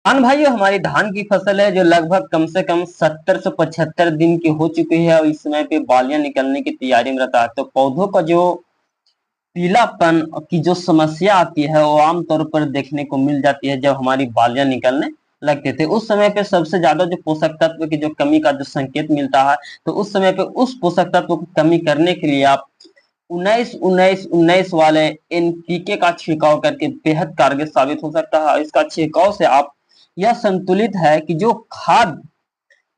धान भाइयों, हमारी धान की फसल है जो लगभग कम से कम 70 से 75 दिन की हो चुकी है और इस समय पे बालियां निकलने की तैयारी में रहता है। तो पौधों का जो पीलापन की जो समस्या आती है वो आमतौर पर देखने को मिल जाती है जब हमारी बालियां निकलने लगते थे। उस समय पे सबसे ज्यादा जो पोषक तत्व की जो कमी का जो संकेत मिलता है, तो उस समय पे उस पोषक तत्व को कमी करने के लिए आप 19-19-19 वाले एनपीके का छिड़काव करके बेहद कारगर साबित हो सकता है। इसका छिड़काव से आप यह संतुलित है कि जो खाद,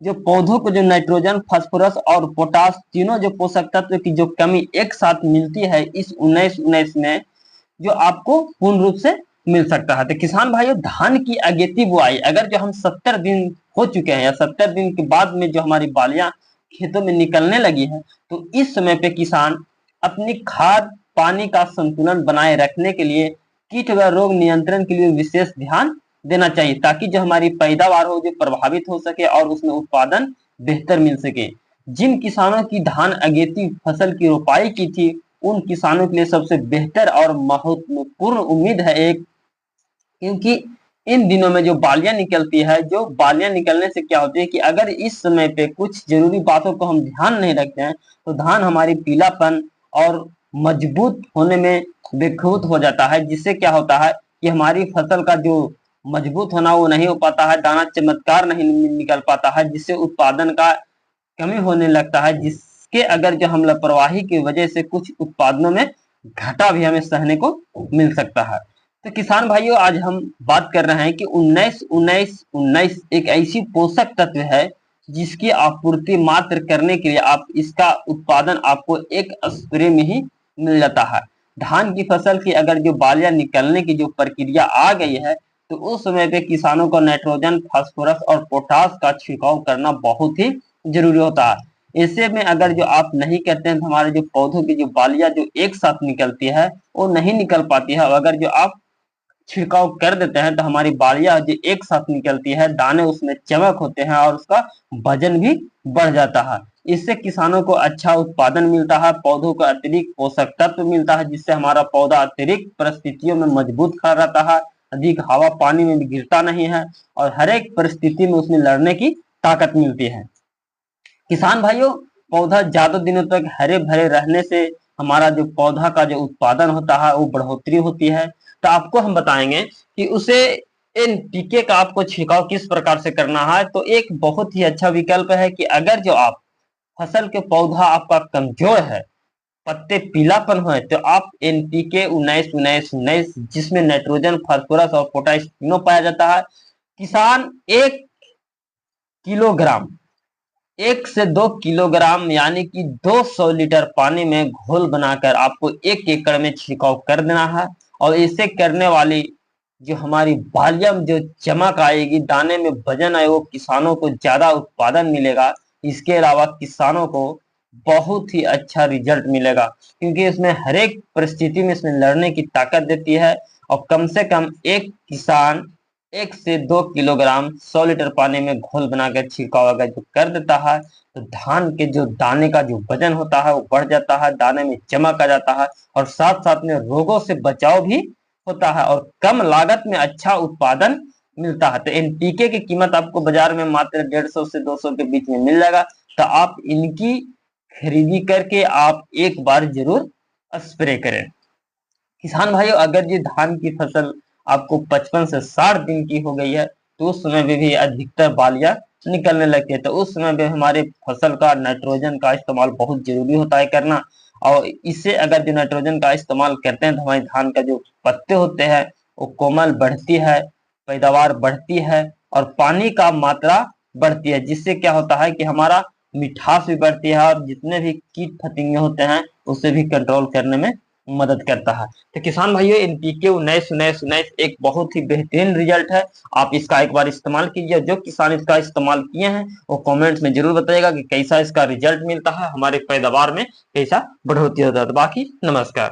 जो पौधों को जो नाइट्रोजन, फास्फोरस और पोटास तीनों जो पोषक तत्व की जो कमी एक साथ मिलती है इस 19-19 में, जो आपको पूर्ण रूप से मिल सकता है। तो किसान भाइयों, धान की अगेती बुआई अगर जो हम 70 दिन हो चुके हैं या 70 दिन के बाद में जो हमारी बालियां खेतों में निकलने लगी है, तो इस समय पे किसान अपनी खाद पानी का संतुलन बनाए रखने के लिए कीट व रोग नियंत्रण के लिए विशेष ध्यान देना चाहिए, ताकि जो हमारी पैदावार हो जो प्रभावित हो सके और उसमें उत्पादन बेहतर मिल सके। जिन किसानों की धान अगेती फसल की रोपाई की थी, उन किसानों के लिए सबसे बेहतर और महत्वपूर्ण उम्मीद है एक, क्योंकि इन दिनों में जो बालियां निकलती है, जो बालियां निकलने से क्या होती है कि अगर इस समय पे कुछ जरूरी बातों को हम ध्यान नहीं रखते हैं, तो धान हमारी पीलापन और मजबूत होने में विकृत हो जाता है, जिससे क्या होता है कि हमारी फसल का जो मजबूत होना वो नहीं हो पाता है, दाना चमत्कार नहीं निकल पाता है, जिससे उत्पादन का कमी होने लगता है, जिसके अगर जो हम लापरवाही की वजह से कुछ उत्पादनों में घाटा भी हमें सहने को मिल सकता है। तो किसान भाइयों, आज हम बात कर रहे हैं कि 19-19-19 एक ऐसी पोषक तत्व है जिसकी आपूर्ति मात्र करने के लिए आप इसका उत्पादन आपको एक स्प्रे में ही मिल जाता है। धान की फसल की अगर जो बालियां निकलने की जो प्रक्रिया आ गई है, तो उस समय पे किसानों को नाइट्रोजन, फास्फोरस और पोटास का छिड़काव करना बहुत ही जरूरी होता है। ऐसे में अगर जो आप नहीं करते हैं तो हमारे जो पौधों की जो बालियां जो एक साथ निकलती है वो नहीं निकल पाती है, और अगर जो आप छिड़काव कर देते हैं तो हमारी बालियां जो एक साथ निकलती है, दाने उसमें चमक होते हैं और उसका वजन भी बढ़ जाता है। इससे किसानों को अच्छा उत्पादन मिलता है, पौधों को अतिरिक्त पोषक तत्व मिलता है, जिससे हमारा पौधा अतिरिक्त परिस्थितियों में मजबूत खड़ा रहता है, अधिक हवा पानी में भी गिरता नहीं है और हर एक परिस्थिति में उसमें लड़ने की ताकत मिलती है। किसान भाइयों, पौधा ज्यादा दिनों तक हरे भरे रहने से हमारा जो पौधा का जो उत्पादन होता है वो बढ़ोतरी होती है। तो आपको हम बताएंगे कि उसे एनपीके का आपको छिड़काव किस प्रकार से करना है। तो एक बहुत ही अच्छा विकल्प है कि अगर जो आप फसल के पौधा आपका कमजोर है, पत्ते पीलापन हो, तो आप एनपीके 19-19-19 जिसमें नाइट्रोजन, फास्फोरस और पोटाश तीनों पाया जाता है, किसान 1 किलोग्राम 1 से 2 किलोग्राम यानी कि 200 लीटर पानी में घोल बनाकर आपको 1 एकड़ में छिड़काव कर देना है। और इसे करने वाली जो हमारी बालियां जो चमक आएगी, दाने में वजन आए, वो किसानों को ज्यादा उत्पादन मिलेगा। इसके अलावा किसानों को बहुत ही अच्छा रिजल्ट मिलेगा, क्योंकि इसमें हर एक परिस्थिति में इसमें लड़ने की ताकत देती है। और कम से कम एक किसान 1 से 2 किलोग्राम 100 लीटर पानी में घोल बनाकर छिड़काव अगर जो कर देता है, तो धान के जो दाने का जो वजन होता है वो बढ़ जाता है, दाने में चमक आ जाता है और साथ साथ में रोगों से बचाव भी होता है और कम लागत में अच्छा उत्पादन मिलता है। तो एनपीके की कीमत आपको बाजार में मात्र 150 से 200 के बीच में मिल जाएगा। तो आप इनकी खरीदी करके आप एक बार जरूर स्प्रे करें। किसान भाइयों, अगर ये धान की फसल आपको 55 से 60 दिन की हो गई है, तो उस समय में भी अधिकतर बालियां निकलने लगती है, तो उस समय में हमारे फसल का नाइट्रोजन का इस्तेमाल बहुत जरूरी होता है करना। और इससे अगर जो नाइट्रोजन का इस्तेमाल करते हैं तो हमारे धान का जो पत्ते होते हैं वो कोमल बढ़ती है, पैदावार बढ़ती है और पानी का मात्रा बढ़ती है, जिससे क्या होता है कि हमारा मिठास भी बढ़ती है और जितने भी कीट फतिंगे होते हैं उसे भी कंट्रोल करने में मदद करता है। तो किसान भाइयों, एनपीके 19-19-19 एक बहुत ही बेहतरीन रिजल्ट है। आप इसका एक बार इस्तेमाल कीजिए। जो किसान इसका इस्तेमाल किए हैं वो कमेंट्स में जरूर बताइएगा कि कैसा इसका रिजल्ट मिलता है, हमारे पैदावार में कैसा बढ़ोतरी होता है। तो बाकी नमस्कार।